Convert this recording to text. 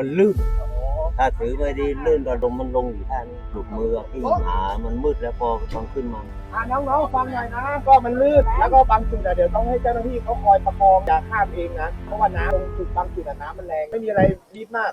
มันลื่นถ้าถือไม่ดีลื่นตอนลมมันลงอยู่ท่านี้หลุดมือขึ้นหามันมืดแล้วพอตอนขึ้นมาน้องๆฟังหน่อยนะก็มันลื่นแล้วก็บางจุดเดี๋ยวต้องให้เจ้าหน้าที่เขาคอยประคองอย่าข้ามเองนะเพราะว่าน้ำตรงจุดบางจุดน้ำมันแรงไม่มีอะไรรีบมาก